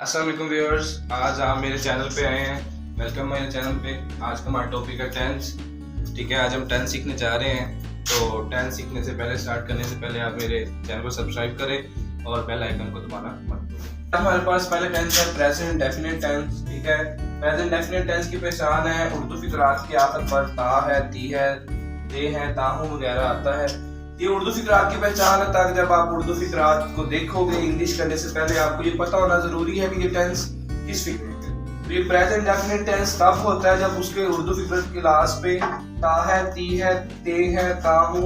अस्सलाम वालेकुम व्यूअर्स, आज आप मेरे चैनल पे आए हैं। वेलकम मेरे चैनल पे। आज का हमारा टॉपिक है टेंस। ठीक है, आज हम टेंस सीखने जा रहे हैं। तो टेंस सीखने से पहले, स्टार्ट करने से पहले आप मेरे चैनल को सब्सक्राइब करें और बेल आइकन को दबाना मत भूलें। हमारे पास पहले टेंस है प्रेजेंट डेफिनेट टेंस। ठीक है, प्रेजेंट डेफिनेट टेंस की पहचान है उर्दू फिक्रात के आखिर पर ता है, ती है, ते है, ताहू वगैरह आता है। ये उर्दू फिक्रात की पहचान है ताकि जब आप उर्दू फिक्रात को देखोगे इंग्लिश करने से पहले आपको ये पता होना जरूरी है कि ये टेंस किस फिक्र में है। तो ये प्रेजेंट डेफिनेट टेंस तब होता है जब उसके उर्दू फिक्र के लास्ट पे ता है, ती है, ते है, ताहू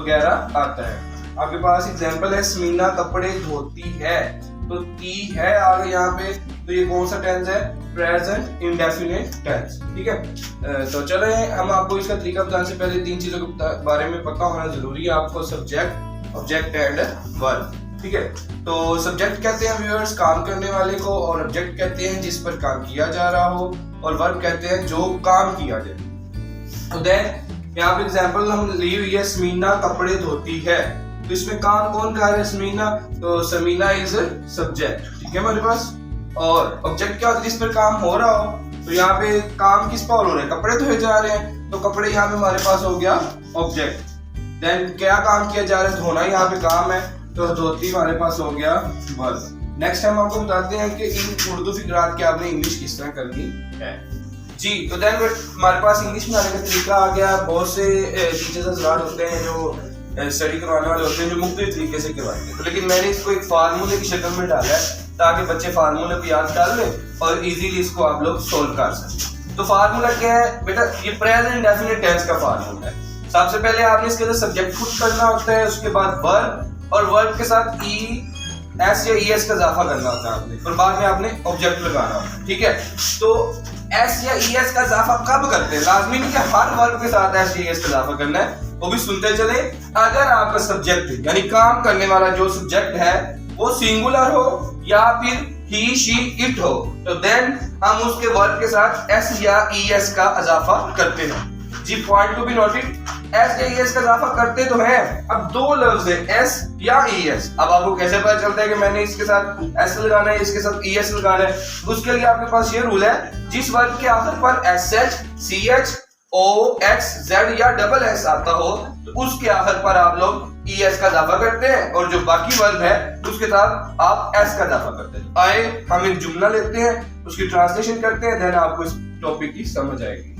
वगैरह आता है। आपके पास एग्जांपल है स्मीना कपड़े धोती है, तो ती है आगे यहाँ पे, तो ये कौन सा टेंस है? Present indefinite tense. ठीक है, तो चले हम आपको इसका तरीका बताने से पहले तीन चीजों के बारे में पता होना जरूरी है आपको। Subject, object and verb. ठीक है, तो सब्जेक्ट कहते हैं व्यूअर्स काम करने वाले को, और ऑब्जेक्ट कहते हैं जिस पर काम किया जा रहा हो, और वर्ब कहते हैं जो काम किया जाए। तो देन यहाँ पे एग्जांपल हम ली हुई है स्मीना कपड़े धोती है, तो इसमें काम कौन कर रहा है? स्मीना। तो समीना इज सब्जेक्ट। ठीक है हमारे पास। और ऑब्जेक्ट क्या होता है? जिस पर काम हो रहा हो। तो यहाँ पे काम किस पर हो रहा है? कपड़े धोए जा रहे हैं, तो कपड़े यहाँ पे हमारे पास हो गया ऑब्जेक्ट। देन क्या काम किया जा रहा है? धोना यहाँ पे काम है, तो धोती हमारे पास हो गया वर्ब। नेक्स्ट हम आपको बताते हैं कि इन उर्दू फिक्रात के आपने इंग्लिश किस तरह करनी है। जी, तो देन हमारे पास इंग्लिश में आने का तरीका आ गया। बहुत से टीचर्स हज़रात होते हैं जो स्टडी करवाने वाले होते हैं जो मुख्तलिफ तरीके से करवाते हैं, लेकिन मैंने इसको एक फार्मूले की शक्ल में डाला है ताकि बच्चे फार्मूले को याद कर लें और इजीली इसको आप लोग सोल्व कर सकें। तो फार्मूला क्या है बेटा? ये प्रेजेंट डेफिनेट टेंस का फार्मूला है। सबसे पहले आपने इसके अंदर सब्जेक्ट पुट करना होता है, उसके बाद वर्ब, और वर्ब के साथ एस या ईएस का इजाफा करना होता है आपने, और बाद में आपने ऑब्जेक्ट लगाना होता है। ठीक है, तो एस या ईएस का इजाफा कब करते हैं? लाजमी नहीं कि हर वर्ब के साथ एस या ईएस का इजाफा करना है, वो भी सुनते चले। अगर आपका सब्जेक्ट यानी काम करने वाला जो सब्जेक्ट है वो सिंगुलर हो या फिर ही, शी, इट हो, तो देन हम उसके वर्ब के साथ एस या ईएस का इजाफा करते हैं। जी, point to be noted, S या ईएस का इजाफा करते तो हैं। अब दो लफ्ज है एस या ईएस। अब आपको कैसे पता चलता है कि मैंने इसके साथ एस लगाना है, इसके साथ ईएस लगाना है? उसके लिए आपके पास ये रूल है, जिस वर्ब के आखिर पर एस एच, सी एच, ओ, एक्स, जेड या डबल एस आता हो, तो उसके आखिर पर आप लोग ईएस का इजाफा करते हैं, और जो बाकी वर्ब है उसके साथ आप एस का इजाफा करते हैं। आए हम एक जुमला लेते हैं, उसकी ट्रांसलेशन करते हैं, देन आपको इस टॉपिक की समझ आएगी।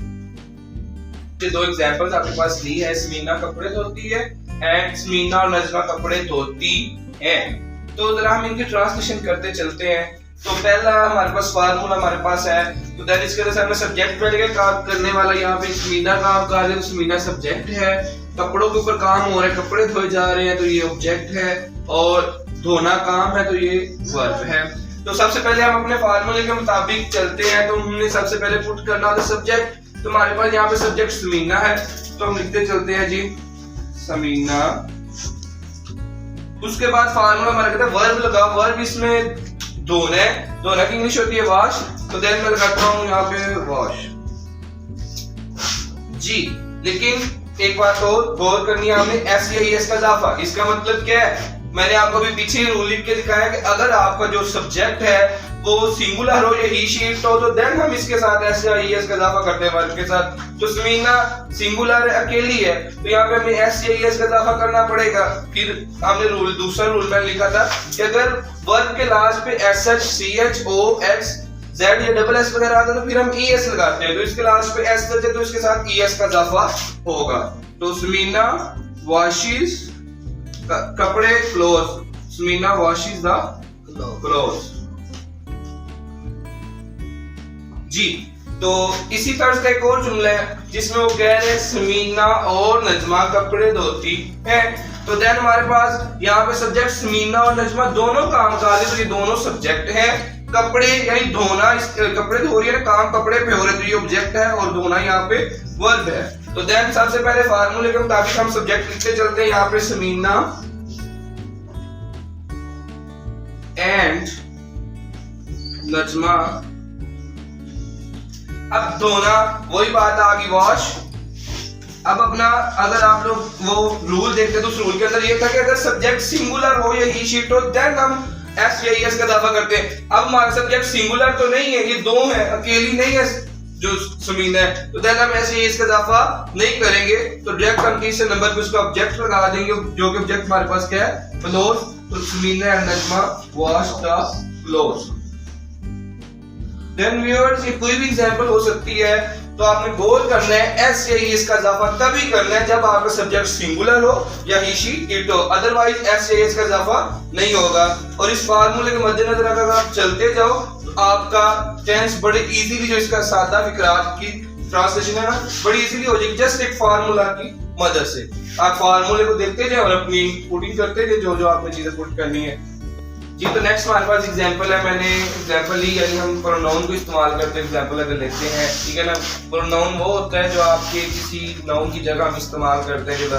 ये दो एग्जांपल्स आपके पास ली है, स्मीना कपड़े धोती है एंड स्मीना और नजमा कपड़े धोती हैं। तो जरा हम इनकी ट्रांसलेशन करते चलते हैं। तो पहला हमारे पास फार्मूला हमारे पास है, तो देन इसके अंदर हमने सब्जेक्ट पहले काम करने वाला यहाँ पे स्मीना काम कर रहे हैं, तो स्मीना सब्जेक्ट है। कपड़ों के ऊपर काम हो रहा है, कपड़े धोए जा रहे हैं, तो ये ऑब्जेक्ट है, और धोना काम है, तो ये वर्ब है। तो सबसे पहले हम अपने फार्मूले के मुताबिक चलते हैं। तो हमने सबसे पहले पुट करना था सब्जेक्ट, तो हमारे पास यहाँ पे सब्जेक्ट समीना है, तो हम लिखते चलते हैं जी समीना। उसके बाद फार्मूला हमारा कहता है वर्ब लगाओ। वर्ब इसमें धोना है, धोना की इंग्लिश होती है वॉश, तो देन मैं लगाता हूँ यहाँ पे वॉश। जी, लेकिन एक बात और गौर करनी है हमने, एस या ईएस का इजाफा। इसका मतलब क्या है? मैंने आपको भी पीछे रूल लिख के दिखाया कि अगर आपका जो सब्जेक्ट है वो सिंगुलर हो या ही, शी, इट हो, तो देन हम इसके साथ एस या ईएस का इजाफा करते हैं वर्ब के साथ। तो समीना सिंगुलर अकेली है, तो यहाँ पे हमें एस या ईएस का इजाफा करना पड़ेगा। फिर हमने रूल, दूसरा रूल मैंने लिखा था कि अगर वर्ब के लास्ट पे एस एच, सी एच, ओ, एक्स, जेड या डबल एस वगैरह आता है, तो फिर हम ईएस लगाते हैं। तो इसके लास्ट पे एस लगे तो इसके साथ ईएस का इजाफा होगा। तो समीना वॉशेस कपड़े cloth, Samina washes the cloth. जी, तो इसी तरह का एक और जुमला है जिसमें वो कह रहे हैं समीना और नजमा कपड़े धोती है। तो देन हमारे पास यहाँ पे सब्जेक्ट समीना और नजमा दोनों काम कर रहे हैं, तो ये दोनों सब्जेक्ट हैं। कपड़े यानी धोना, कपड़े धो रही है, काम कपड़े पे हो रहे, तो ये ऑब्जेक्ट है, और धोना यहाँ पे वर्ब है। तो देन सबसे पहले फार्मूले के मुताबिक हम सब्जेक्ट लिखते चलते हैं। यहाँ पे समीना एंड नजमा। अब धोना वही बात आ गई वॉश। अब अपना अगर आप लोग वो रूल देखते तो उस रूल के अंदर ये था कि अगर सब्जेक्ट सिंगुलर हो या ही, शी, इट हो, देन हम एस या एस का इजाफा करते हैं। अब हमारा सब्जेक्ट सिंगुलर तो नहीं है, ये दो है, अकेली नहीं है जो समीना है, तो देन हम एस या एस का इजाफा नहीं करेंगे। तो डायरेक्ट हम तीसरे नंबर पे उसका ऑब्जेक्ट लगा देंगे, जो कि ऑब्जेक्ट हमारे पास क्या है, क्लोज। तो Samina and Najma wash the clothes. Then viewers ये कोई भी एग्जांपल हो सकती है, तो आपने गोल करना है एस या एस का इजाफा तभी करना है जब आपका सब्जेक्ट सिंगुलर हो या ही शी इट हो, अदरवाइज एस या एस का इजाफा नहीं होगा। और इस फार्मूले के मद्देनजर अगर आप चलते जाओ तो आपका टेंस बड़े इजीली, जो इसका सादा फिक्रात की ट्रांसलेशन है ना, बड़ी इजीली हो जाएगी जस्ट एक फार्मूला की मदद से। आप फार्मूले को देखते जाए और अपनी पुटिंग करते जाए जो जो आपने चीजें पुट करनी है जी। तो नेक्स्ट हमारे पास एग्जांपल है, मैंने एग्जांपल ली, यानी हम प्रोनाउन को इस्तेमाल करते हैं एग्जांपल अगर लेते हैं, ठीक है ना। प्रोनाउन वो होता है जो आपके किसी नाउन की जगह हम इस्तेमाल करते हैं,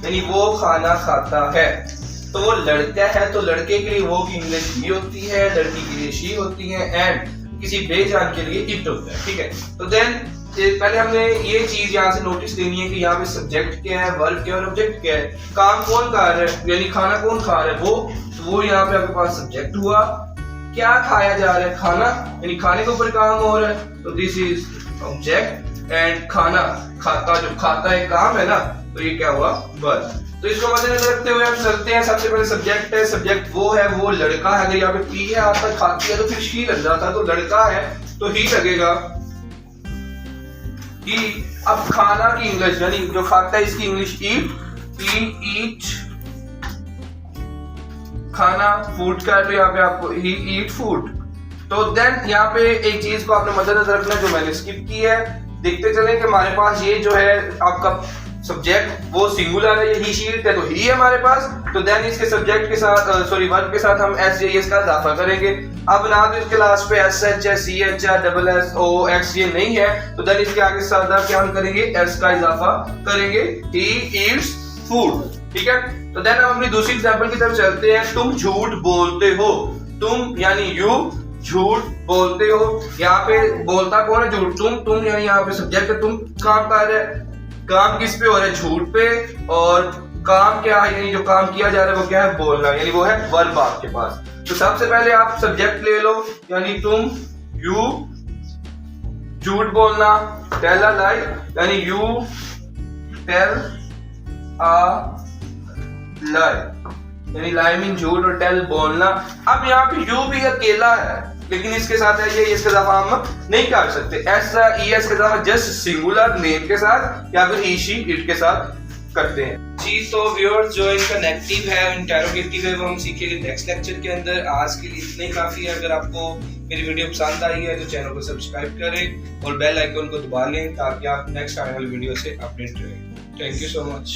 यानी वो खाना खाता है, तो वो लड़का है तो लड़के के लिए वो की इंग्लिश ही होती है, लड़की के लिए शी होती है, एंड किसी बेजान के लिए इट होता है, ठीक है। तो देन पहले हमने ये चीज यहाँ से नोटिस देनी है कि यहाँ पे सब्जेक्ट क्या है, वर्ब क्या है और ऑब्जेक्ट क्या है। काम कौन कर रहा है, यानी खाना कौन खा रहा है, वो यहाँ पे आपके पास सब्जेक्ट हुआ। क्या खाया जा रहा है, खाना, यानी खाने के ऊपर काम हो रहा है, तो दिस इज ऑब्जेक्ट। एंड खाना खाता, जो खाता है काम है ना, तो ये क्या हुआ, वर्ब। तो इसको मद्देनजर रखते हुए हम चलते हैं। सबसे पहले सब्जेक्ट है, सब्जेक्ट वो है, वो लड़का है। अगर यहाँ पे पी है आपका खाती है तो फिर शी लग जाता, तो लड़का है तो ही लगेगा ही। अब खाना की इंग्लिश, यानी जो खाता है इसकी इंग्लिश ईट, खाना, फूड का, तो यहाँ पे आपको ही ईट फूड। तो देन यहाँ पे एक चीज को आपने मद्देनजर रखना जो मैंने स्किप की है। देखते चलें कि हमारे पास ये जो है आपका सब्जेक्ट वो सिंगुलर है, ये ही शी इट है, तो ही है हमारे पास। तो देन इसके सब्जेक्ट के साथ वर्ब के साथ हम एस या एस का इजाफा करेंगे। अब ना तो इसके लास्ट पे एस एच है, सी एच है, डबल एस ओ एक्स ये नहीं है, तो देन इसके आगे सादा क्या हम करेंगे, एस का इजाफा करेंगे, ही ईट्स फूड, ठीक है। तो देन हम अपनी दूसरी एग्जांपल की तरफ चलते हैं। तुम झूठ बोलते हो, तुम यानी यू झूठ बोलते हो। यहाँ पे बोलता कौन है, झूठ, तुम यानी यहाँ पे सब्जेक्ट है, तुम काम कर रहे हैं, काम किस पे हो रहा है, झूठ पे, और काम क्या है, यानी जो काम किया जा रहा है वो क्या है, बोलना, यानी वो है वर्ब आपके पास। तो सबसे पहले आप सब्जेक्ट ले लो, यानी तुम यू झूठ बोलना, टेल अ लाई, यानी यू टेल अ लाई, यानी लाई मीन झूठ और टेल बोलना। अब यहाँ पे यू भी अकेला है, लेकिन इसके साथ है ये इसके इजाफा हम नहीं कर सकते, एस एस के इजाफा जस्ट सिंगुलर नेम के साथ या फिर ही शी इट के साथ करते हैं जी। तो व्यूअर्स जो इनका नेगेटिव है, इंटरोगेटिव है, वो हम सीखेंगे नेक्स्ट लेक्चर के अंदर। आज के लिए इतना ही काफी है। अगर आपको मेरी वीडियो पसंद आई है तो चैनल को सब्सक्राइब करें और बेल आइकन को दबा लें ताकि आप नेक्स्ट आने वाली वीडियो से अपडेट रहें। Thank you so much.